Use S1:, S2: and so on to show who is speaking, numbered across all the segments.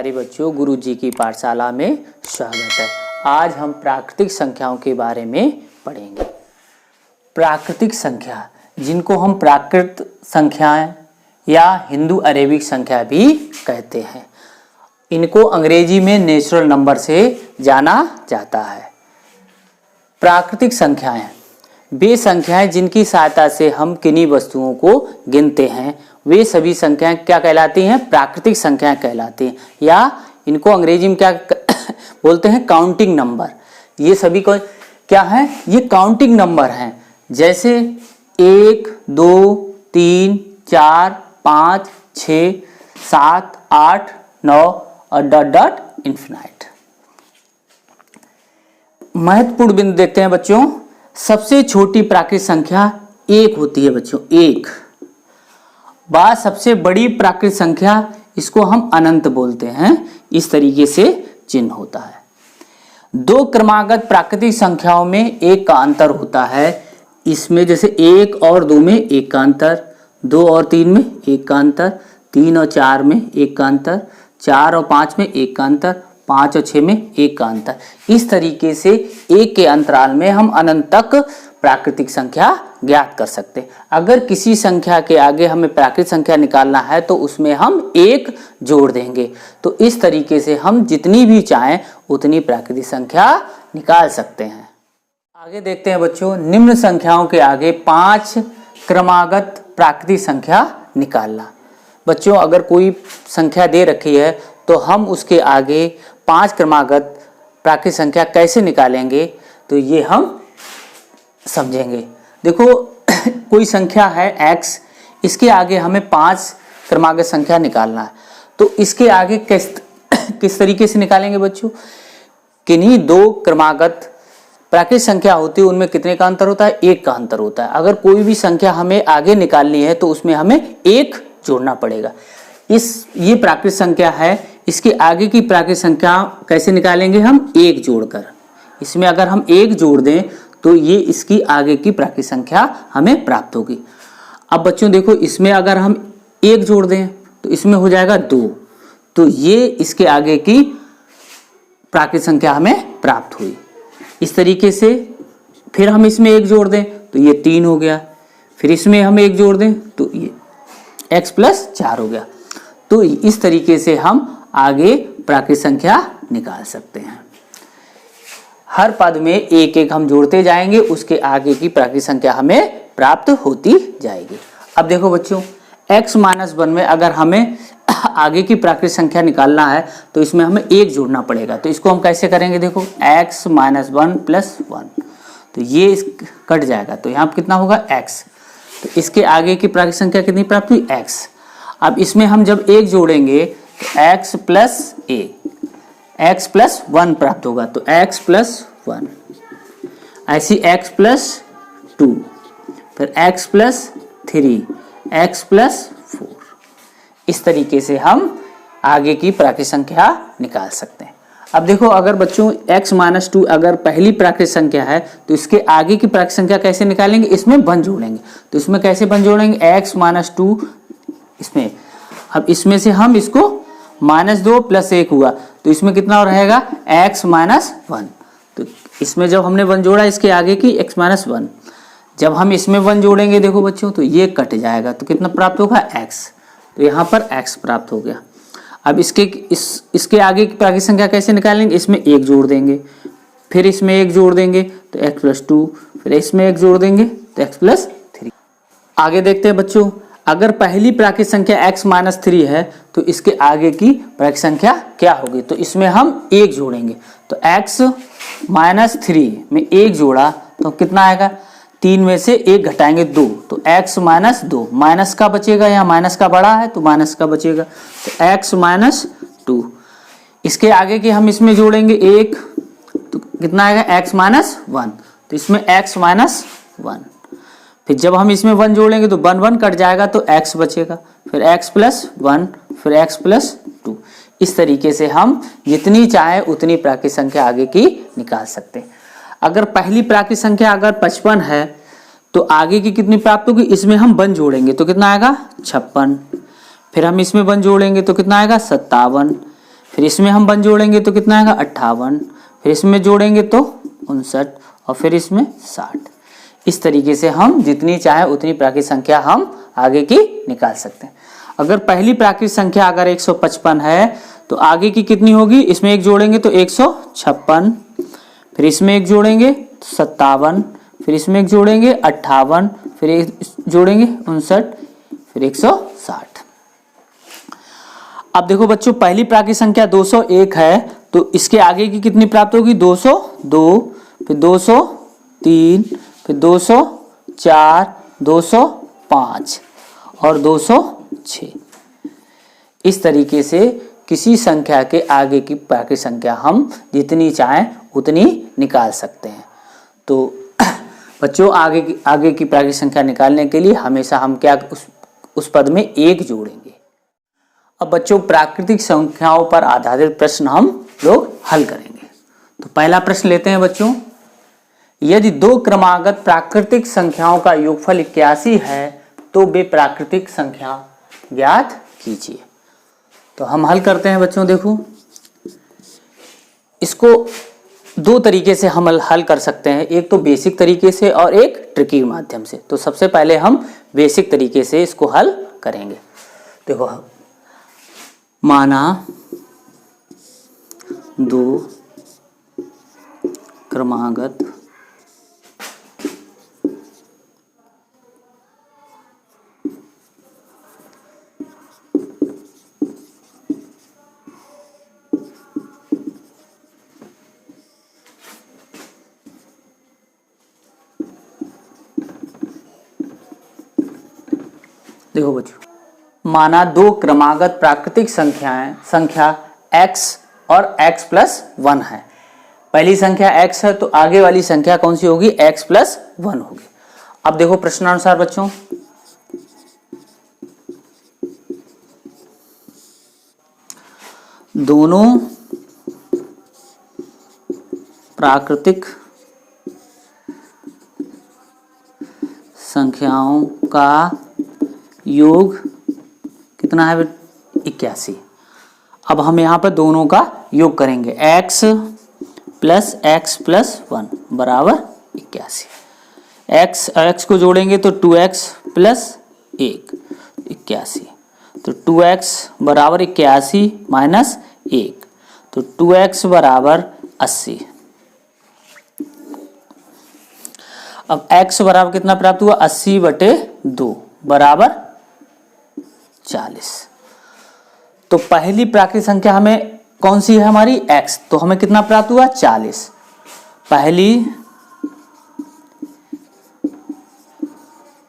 S1: प्यारे बच्चों, गुरुजी की पाठशाला में स्वागत है। आज हम प्राकृतिक संख्याओं के बारे में पढ़ेंगे। प्राकृतिक संख्या, जिनको हम प्राकृत संख्याएं या हिंदू अरेबिक संख्या भी कहते हैं, इनको अंग्रेजी में नेचुरल नंबर से जाना जाता है। प्राकृतिक संख्याएं वे संख्याएं जिनकी सहायता से हम किन्हीं वस्तुओं को गिनते हैं, वे सभी संख्याएं क्या कहलाती हैं? प्राकृतिक संख्याएं कहलाती हैं, या इनको अंग्रेजी में क्या बोलते हैं? Counting number. ये सभी को क्या है? ये काउंटिंग नंबर हैं, जैसे 1, 2, 3, 4, 5, 6, 7, 8, 9 और डॉट डॉट इन्फिनाइट। महत्वपूर्ण बिंदु देखते हैं बच्चों। सबसे छोटी प्राकृतिक संख्या 1 होती है बच्चों, 1। बाद सबसे बड़ी प्राकृतिक संख्या, इसको हम अनंत बोलते हैं। इस तरीके से चिन्ह होता है। 2 क्रमागत प्राकृतिक संख्याओं में 1 का अंतर होता है। इसमें जैसे 1 और 2 में 1 का अंतर, 2 और 3 में 1 का अंतर, 3 और 4 में 1 का अंतर, 4 और 5 में 1 का अंतर, 5 और 6 में 1 का अंतर। इस तरीके से 1 के अंतराल में हम अनंत तक प्राकृतिक संख्या ज्ञात कर सकते हैं। अगर किसी संख्या के आगे हमें प्राकृतिक संख्या निकालना है तो उसमें हम 1 जोड़ देंगे। तो इस तरीके से हम जितनी भी चाहें उतनी प्राकृतिक संख्या निकाल सकते हैं। आगे देखते हैं बच्चों, निम्न संख्याओं के आगे 5 क्रमागत प्राकृतिक संख्या निकालना। बच्चों, अगर कोई संख्या दे रखी है तो हम उसके आगे 5 क्रमागत प्राकृतिक संख्या कैसे निकालेंगे, तो ये हम समझेंगे। देखो कोई संख्या है x, इसके आगे हमें 5 क्रमागत संख्या निकालना है, तो इसके आगे किस तरीके से निकालेंगे बच्चों? किन्हीं 2 क्रमागत प्राकृतिक संख्या होती है, उनमें कितने का अंतर होता है? 1 का अंतर होता है। अगर कोई भी संख्या हमें आगे निकालनी है तो उसमें हमें 1 जोड़ना पड़ेगा। ये प्राकृतिक संख्या है, इसके आगे की प्राकृतिक संख्या कैसे निकालेंगे हम? 1 जोड़कर। इसमें अगर हम 1 जोड़ दें तो ये इसकी आगे की प्राकृतिक संख्या हमें प्राप्त होगी। अब बच्चों देखो, इसमें अगर हम 1 जोड़ दें तो इसमें हो जाएगा 2, तो ये इसके आगे की प्राकृतिक संख्या हमें प्राप्त हुई। इस तरीके से फिर हम इसमें 1 जोड़ दें तो ये 3 हो गया, फिर इसमें हम 1 जोड़ दें तो ये x + 4 हो गया। तो इस तरीके से हम आगे प्राकृतिक संख्या निकाल सकते हैं। हर पद में 1-1 हम जोड़ते जाएंगे, उसके आगे की प्राकृतिक संख्या हमें प्राप्त होती जाएगी। अब देखो बच्चों, x - 1 में अगर हमें आगे की प्राकृतिक संख्या निकालना है तो इसमें हमें 1 जोड़ना पड़ेगा। तो इसको हम कैसे करेंगे? देखो x - 1 + 1, तो ये कट जाएगा, तो यहाँ पर कितना होगा? x। तो इसके आगे की प्राकृतिक संख्या कितनी प्राप्त हुई? x। अब इसमें हम जब 1 जोड़ेंगे तो x + 1, x + 1 प्राप्त होगा, तो x + 1, ऐसी x + 2, फिर x + 3, x + 4। इस तरीके से हम आगे की प्राकृतिक संख्या निकाल सकते हैं। अब देखो, अगर बच्चों x - 2 अगर पहली प्राकृतिक संख्या है तो इसके आगे की प्राकृतिक संख्या कैसे निकालेंगे? इसमें 1 जोड़ेंगे। तो इसमें कैसे 1 जोड़ेंगे? x - 2 इसमें, अब इसमें से हम इसको -2 + 1 हुआ, तो इसमें कितना रहेगा? x - 1। तो इसमें जब हमने 1 जोड़ा, इसके आगे की x - 1, जब हम इसमें 1 जोड़ेंगे देखो बच्चों तो ये कट जाएगा, तो कितना प्राप्त होगा? x। तो यहाँ पर x प्राप्त हो गया। अब इसके आगे की प्राकृतिक संख्या कैसे निकालेंगे? इसमें 1 जोड़ देंगे, फिर इसमें 1 जोड़ देंगे तो x + 2, फिर इसमें 1 जोड़ देंगे तो x + 3। आगे देखते हैं बच्चों, अगर पहली प्राकृतिक संख्या x - 3 है तो इसके आगे की प्राकृतिक संख्या क्या होगी? तो इसमें हम 1 जोड़ेंगे, तो x - 3 में 1 जोड़ा तो कितना आएगा? 3 में से 1 घटाएंगे 2, तो x - 2, माइनस का बचेगा, यहाँ माइनस का बड़ा है तो माइनस का बचेगा, तो x - 2। इसके आगे की हम इसमें जोड़ेंगे 1, तो कितना आएगा? x - 1, तो इसमें x - 1। फिर जब हम इसमें 1 जोड़ेंगे तो 1 कट जाएगा, तो x बचेगा, फिर x + 1, फिर x + 2। इस तरीके से हम जितनी चाहे उतनी प्राकृतिक संख्या आगे की निकाल सकते हैं। अगर पहली प्राकृतिक संख्या अगर 55 है तो आगे की कितनी प्राप्त होगी? इसमें हम 1 जोड़ेंगे तो कितना आएगा? 56। फिर हम इसमें 1 जोड़ेंगे तो कितना आएगा? 57। फिर इसमें हम 1 जोड़ेंगे तो कितना आएगा 58, फिर इसमें जोड़ेंगे तो 59 और फिर इसमें 60। इस तरीके से हम जितनी चाहे उतनी प्राकृतिक संख्या हम आगे की निकाल सकते हैं। अगर पहली प्राकृतिक संख्या अगर 155 है तो आगे की कितनी होगी, इसमें 1 जोड़ेंगे तो 156, फिर इसमें 1 जोड़ेंगे 57, फिर इसमें 1 जोड़ेंगे 58, फिर 1 जोड़ेंगे 59, फिर 160। अब देखो बच्चों पहली प्राकृतिक संख्या 201 है तो इसके आगे की कितनी प्राप्त होगी 202, फिर 203, फिर 204, 205 और 206। इस तरीके से किसी संख्या के आगे की प्राकृतिक संख्या हम जितनी चाहें उतनी निकाल सकते हैं। तो बच्चों आगे की प्राकृतिक संख्या निकालने के लिए हमेशा हम क्या उस पद में 1 जोड़ेंगे। अब बच्चों प्राकृतिक संख्याओं पर आधारित प्रश्न हम लोग हल करेंगे। तो पहला प्रश्न लेते हैं बच्चों, यदि 2 क्रमागत प्राकृतिक संख्याओं का योगफल 81 है तो वे प्राकृतिक संख्या ज्ञात कीजिए। तो हम हल करते हैं बच्चों। देखो इसको 2 तरीके से हम हल कर सकते हैं, एक तो बेसिक तरीके से और एक ट्रिकी माध्यम से। तो सबसे पहले हम बेसिक तरीके से इसको हल करेंगे। देखो माना 2 क्रमागत देखो बच्चों माना 2 क्रमागत प्राकृतिक संख्या x और x प्लस 1 है। पहली संख्या x है तो आगे वाली संख्या कौन सी होगी x प्लस 1 होगी। अब देखो प्रश्नानुसार बच्चों दोनों प्राकृतिक संख्याओं का योग कितना है 81। अब हम यहाँ पर दोनों का योग करेंगे x प्लस 1 बराबर 81। x को जोड़ेंगे तो 2x प्लस 1 81, तो 2x बराबर 81 माइनस 1 तो 2x बराबर 80। अब x बराबर कितना प्राप्त हुआ 80/2 बराबर 40। तो पहली प्राकृतिक संख्या हमें कौन सी है हमारी x, तो हमें कितना प्राप्त हुआ 40। पहली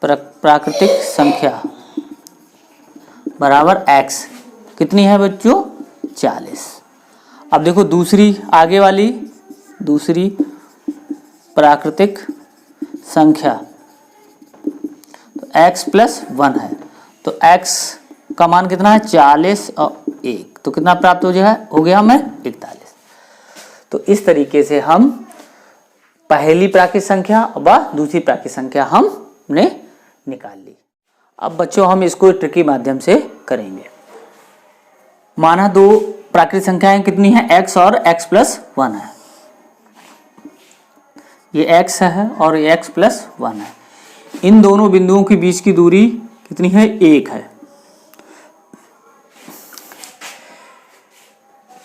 S1: प्राकृतिक संख्या बराबर x कितनी है बच्चों 40। अब देखो दूसरी आगे वाली दूसरी प्राकृतिक संख्या तो x प्लस 1 है तो x का मान कितना है 40 और 1 तो कितना प्राप्त हो गया हमें 41। तो इस तरीके से हम पहली प्राकृतिक संख्या व दूसरी प्राकृतिक संख्या हमने निकाल ली। अब बच्चों हम इसको ट्रिकी माध्यम से करेंगे। माना 2 प्राकृतिक संख्याएं कितनी है x और x प्लस 1 है। ये x है और ये x प्लस 1 है। इन दोनों बिंदुओं के बीच की दूरी कितनी है 1 है।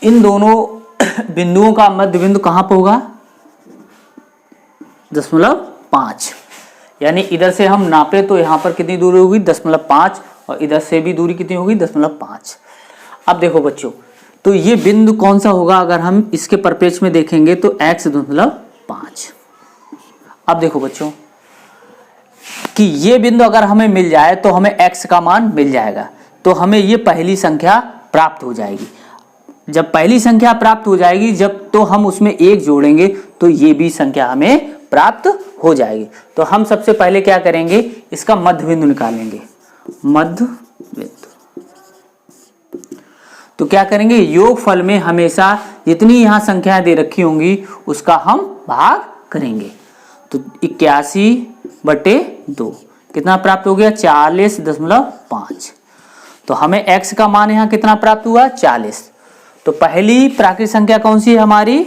S1: इन दोनों बिंदुओं का मध्य बिंदु कहां पर होगा 0.5, यानी इधर से हम नापे तो यहां पर कितनी दूरी होगी 0.5 और इधर से भी दूरी कितनी होगी 0.5। अब देखो बच्चों तो ये बिंदु कौन सा होगा, अगर हम इसके परिप्रेक्ष्य में देखेंगे तो x.5। अब देखो बच्चों कि ये बिंदु अगर हमें मिल जाए तो हमें x का मान मिल जाएगा, तो हमें ये पहली संख्या प्राप्त हो जाएगी। जब पहली संख्या प्राप्त हो जाएगी जब तो हम उसमें 1 जोड़ेंगे तो ये भी संख्या हमें प्राप्त हो जाएगी। तो हम सबसे पहले क्या करेंगे इसका मध्य बिंदु निकालेंगे। मध्य बिंदु तो क्या करेंगे योगफल में हमेशा जितनी यहाँ संख्याएं दे रखी होंगी उसका हम भाग करेंगे। तो 81/2 कितना प्राप्त हो गया 40.5। तो हमें x का मान यहाँ कितना प्राप्त हुआ 40। तो पहली प्राकृतिक संख्या कौन सी है हमारी?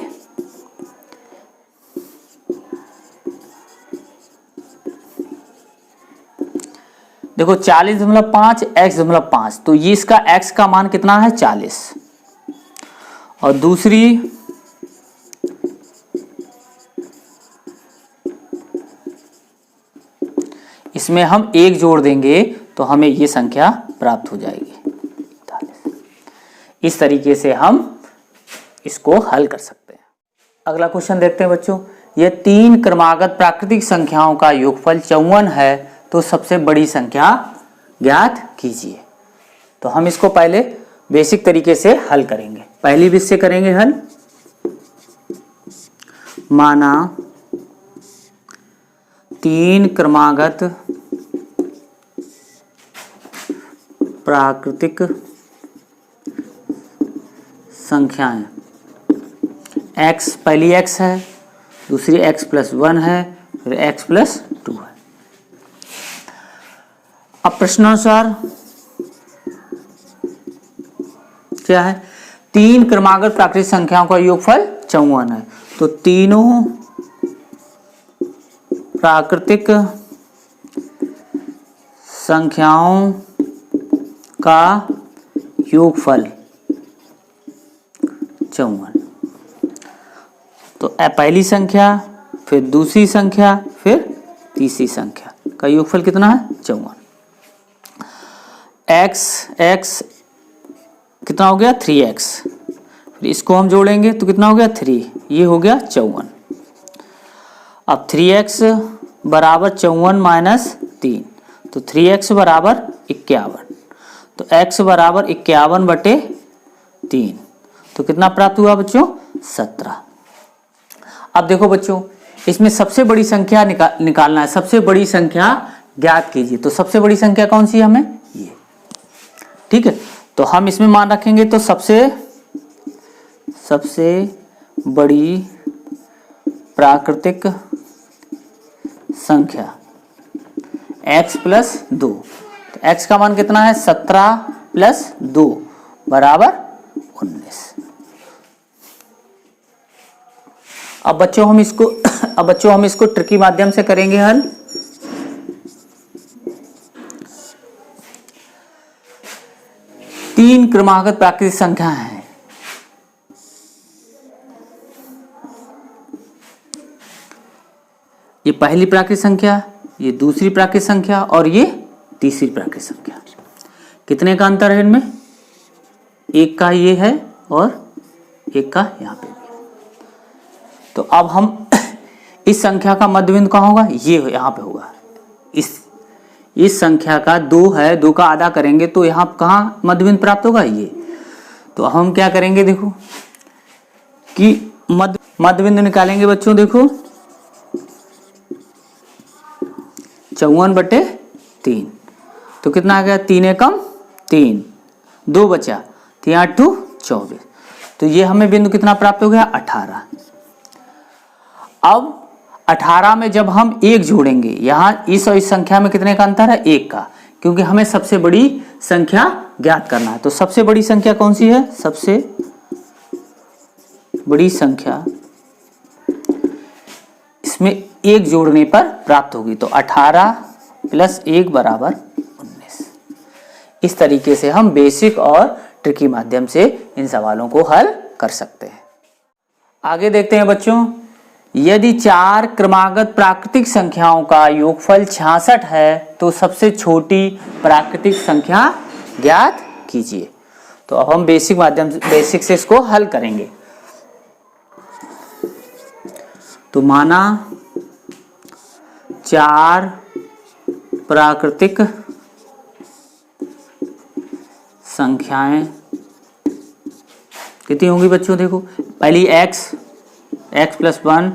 S1: देखो 40.5 x/5, तो ये इसका x का मान कितना है? 40। और दूसरी इसमें हम 1 जोड़ देंगे तो हमें ये संख्या प्राप्त हो जाएगी 40। इस तरीके से हम इसको हल कर सकते हैं। अगला क्वेश्चन देखते हैं बच्चों। यह 3 क्रमागत प्राकृतिक संख्याओं का योगफल 54 है तो सबसे बड़ी संख्या ज्ञात कीजिए। तो हम इसको पहले बेसिक तरीके से हल करेंगे। पहली विधि से करेंगे हल। माना 3 क्रमागत प्राकृतिक संख्याएं, x पहली x है, दूसरी x+1 है, फिर x+2 है। अब प्रश्नानुसार क्या है? 3 क्रमागत प्राकृतिक संख्याओं का योगफल 54 है, तो तीनों प्राकृतिक संख्याओं का योगफल 54। तो पहली संख्या, फिर दूसरी संख्या, फिर तीसरी संख्या का योगफल कितना है? 54। x कितना हो गया? 3x। फिर इसको हम जोड़ेंगे तो कितना हो गया? 3। ये हो गया 54। अब 3x बराबर 54 - 3, तो 3x बराबर 51। तो x बराबर 51/3, तो कितना प्राप्त हुआ बच्चों? 17। अब देखो बच्चों, इसमें सबसे बड़ी संख्या निकालना है। सबसे बड़ी संख्या ज्ञात कीजिए। तो सबसे बड़ी संख्या कौन सी है? हमें ये, ठीक है। तो हम इसमें मान रखेंगे तो सबसे बड़ी प्राकृतिक संख्या x+2। तो x का मान कितना है? 17 + 2 बराबर 19। अब बच्चों हम इसको ट्रिकी माध्यम से करेंगे हल। तीन क्रमागत प्राकृतिक संख्या है। ये पहली प्राकृतिक संख्या, ये दूसरी प्राकृतिक संख्या और ये तीसरी प्राकृतिक संख्या। कितने का अंतर है इनमें? 1 का ये है और 1 का यहाँ पे भी। तो अब हम इस संख्या का मध्य बिंदु कहाँ होगा? ये यहाँ पे होगा। इस संख्या का 2 है, 2 का आधा करेंगे तो यहाँ कहाँ मध्य बिंदु प्राप्त होगा? ये। तो हम क्या करेंगे देखो कि मध्य बिंदु निकालेंगे बच्चों। देखो 54/3, तो कितना आ गया? 3 एकम 3, 2 बचा, 3 8 24। तो ये हमें बिंदु कितना प्राप्त हो गया? 18। अब 18 में जब हम 1 जोड़ेंगे, यहाँ इस और इस संख्या में कितने का अंतर है? 1 का, क्योंकि हमें सबसे बड़ी संख्या ज्ञात करना है। तो सबसे बड़ी संख्या कौन सी है? सबसे बड़ी संख्या इसमें 1 जोड़ने पर प्राप्त होगी। तो 18 + 1 बराबर 19। इस तरीके से हम बेसिक और ट्रिकी माध्यम से इन सवालों को हल कर सकते हैं। आगे देखते हैं बच्चों। यदि 4 क्रमागत प्राकृतिक संख्याओं का योगफल 66 है तो सबसे छोटी प्राकृतिक संख्या ज्ञात कीजिए। तो अब हम बेसिक से इसको हल करेंगे। तो माना 4 प्राकृतिक संख्याएं कितनी होंगी बच्चों? देखो पहली x+1,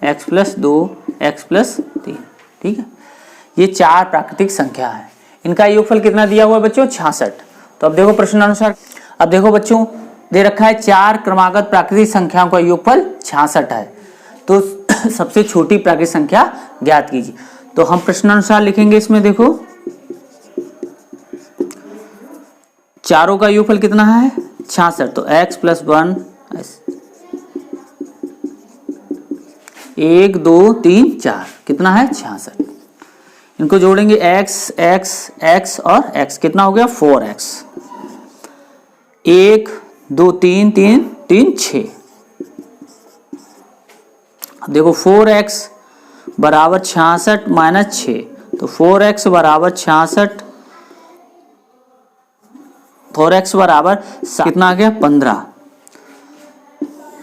S1: x+2, x+3, ठीक है। ये 4 प्राकृतिक संख्या है। इनका योगफल कितना दिया हुआ है बच्चों? 66। तो अब देखो प्रश्नानुसार, अब देखो बच्चों दे रखा है 4 क्रमागत प्राकृतिक संख्याओं का योगफल 66 है, तो सबसे छोटी प्राकृतिक संख्या ज्ञात कीजिए। तो हम प्रश्नानुसार लिखेंगे इसमें। देखो चारों का योगफल कितना है? 66, तो x प्लस 1 1 2 3 4 कितना है 66। इनको जोड़ेंगे x x x और x कितना हो गया 4x। 1 2 3 3 3 6। देखो 4x बराबर 66 माइनस 6, तो 4x बराबर 66, 4x बराबर कितना आ गया 15।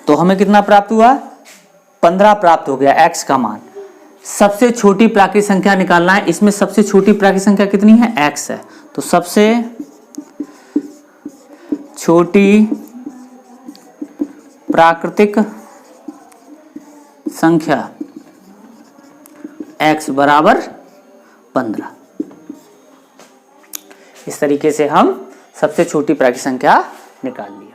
S1: तो हमें कितना प्राप्त हुआ 15 प्राप्त हो गया x का मान। सबसे छोटी प्राकृतिक संख्या निकालना है। इसमें सबसे छोटी प्राकृतिक संख्या कितनी है x है, तो सबसे छोटी प्राकृतिक संख्या x बराबर 15। इस तरीके से हम सबसे छोटी प्राकृतिक संख्या निकाल ली।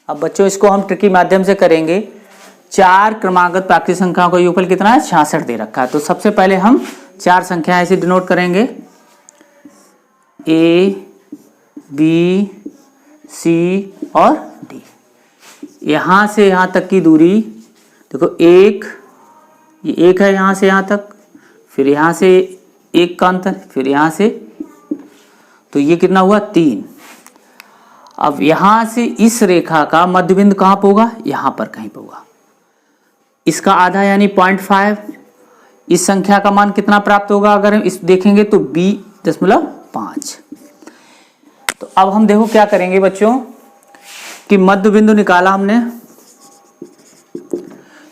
S1: अब बच्चों इसको हम ट्रिक के माध्यम से करेंगे। 4 क्रमागत प्राकृतिक संख्याओं का योगफल कितना है 66 दे रखा है। तो सबसे पहले हम 4 संख्याएं ऐसे डिनोट करेंगे A B C और D। यहां से यहां तक की दूरी देखो एक, ये एक है यहां से यहां तक, फिर यहां से एक का अंतर, फिर यहां से, तो ये कितना हुआ 3। अब यहां से इस रेखा का मध्य बिंदु कहां पर होगा, यहां पर कहीं पर होगा। इसका आधा यानी 0.5। इस संख्या का मान कितना प्राप्त होगा अगर हम इस देखेंगे तो B.5। तो अब हम देखो क्या करेंगे बच्चों कि मध्य बिंदु निकाला हमने,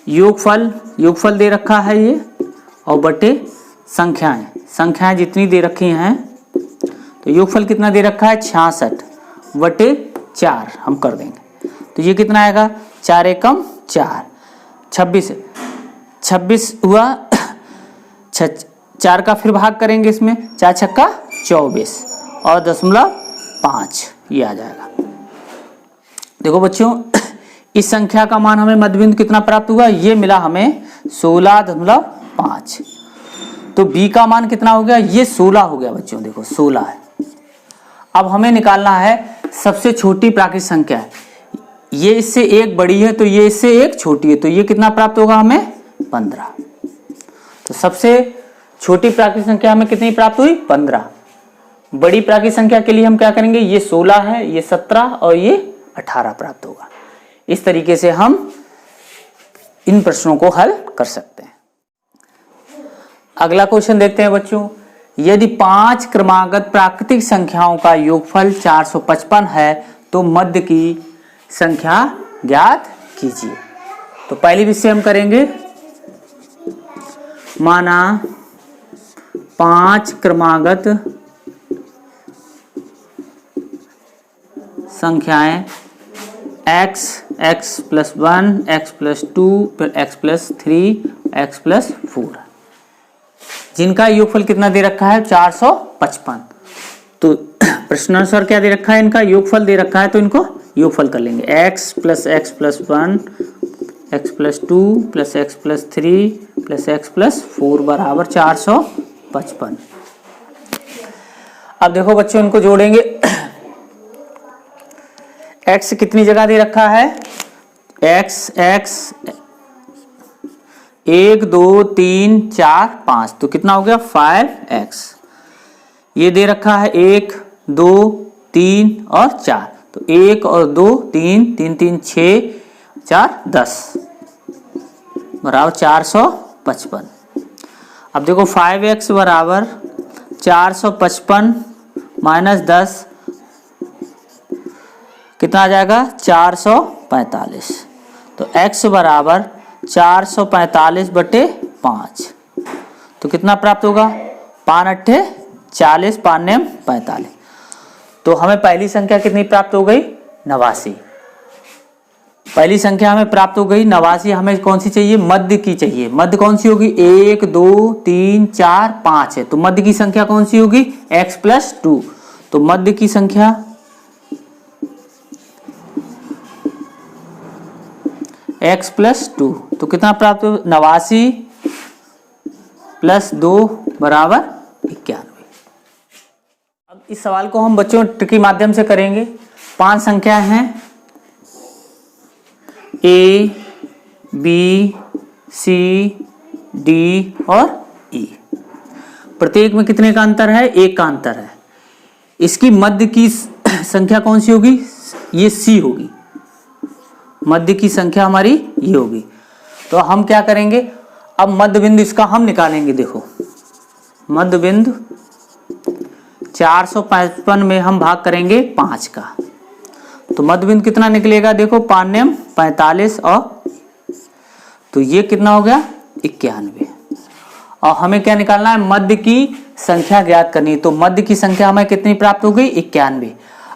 S1: योगफल दे रखा है ये, और बटे संख्याएं जितनी दे रखी हैं, तो योगफल कितना दे रखा है 66 बटे 4 हम कर देंगे। तो ये कितना आएगा 4 एकम 4, 26 हुआ। 4 का फिर भाग करेंगे इसमें, 4 छक्का 24 और 0.5 ये आ जाएगा। देखो बच्चों इस संख्या का मान हमें मध्य बिंदु कितना प्राप्त हुआ, ये मिला हमें 16.5। तो B का मान कितना हो गया, ये 16 हो गया बच्चों, देखो 16 है। अब हमें निकालना है सबसे छोटी प्राकृतिक संख्या। ये इससे एक बड़ी है तो ये इससे एक छोटी है, तो ये कितना प्राप्त होगा हमें 15। तो सबसे छोटी प्राकृतिक संख्या हमें कितनी प्राप्त हुई 15। बड़ी प्राकृतिक संख्या के लिए हम क्या करेंगे, ये 16 है, ये 17 और ये 18 प्राप्त होगा। इस तरीके से हम इन प्रश्नों को हल कर सकते हैं। अगला क्वेश्चन देखते हैं बच्चों। यदि 5 क्रमागत प्राकृतिक संख्याओं का योगफल 455 है तो मध्य की संख्या ज्ञात कीजिए। तो पहली विषय हम करेंगे, माना 5 क्रमागत संख्याएं x, x plus 1, x plus 2, फिर x प्लस 3, x प्लस 4, जिनका योगफल कितना दे रखा है 455। तो प्रश्नानुसार क्या दे रखा है, इनका योगफल दे रखा है, तो इनको योगफल कर लेंगे। x plus 1, x plus 2 plus x plus 3 plus x plus 4 बराबर 455। अब देखो बच्चों इनको जोड़ेंगे। x कितनी जगह दे रखा है, x 1 2 3 4 5, तो कितना हो गया 5x। ये दे रखा है 1 2 3 और 4, तो 1 और 2 3 3 3 6 4 10 बराबर 455। अब देखो 5x बराबर 455 माइनस 10 कितना आ जाएगा 445। तो x बराबर 445 बटे 5, तो कितना प्राप्त होगा 5 अट्ठे 40, 5 नेम 45। तो हमें पहली संख्या कितनी प्राप्त हो गई 89। पहली संख्या हमें प्राप्त हो गई 89। हमें कौन सी चाहिए, मध्य की चाहिए। मध्य कौन सी होगी, 1 2 3 4 5 है, तो मध्य की संख्या कौन सी होगी x प्लस 2। तो मध्य की संख्या x प्लस 2, तो कितना प्राप्त हो 89 प्लस 2 बराबर 91। अब इस सवाल को हम बच्चों ट्रिक के माध्यम से करेंगे। 5 संख्याएं हैं A, B, C, D और E। प्रत्येक में कितने का अंतर है? 1 का अंतर है। इसकी मध्य की संख्या कौन सी होगी? ये C होगी। मध्य की संख्या हमारी ये होगी। तो हम क्या करेंगे, अब मध्य बिंदु इसका हम निकालेंगे। देखो मध्य बिंदु 455 में हम भाग करेंगे 5 का, तो मध्य बिंदु कितना निकलेगा? देखो 5 45 और तो ये कितना हो गया? 91। और हमें क्या निकालना है? मध्य की संख्या ज्ञात करनी है। तो मध्य की संख्या हमें कितनी प्राप्त हो गई? 91।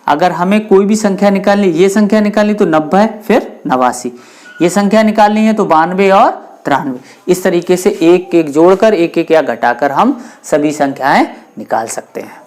S1: अगर हमें कोई भी संख्या निकालनी, ये संख्या निकालनी तो 90 फिर 89, ये संख्या निकालनी है तो 92 और 93। इस तरीके से एक एक जोड़कर, एक एक या घटाकर हम सभी संख्याएं निकाल सकते हैं।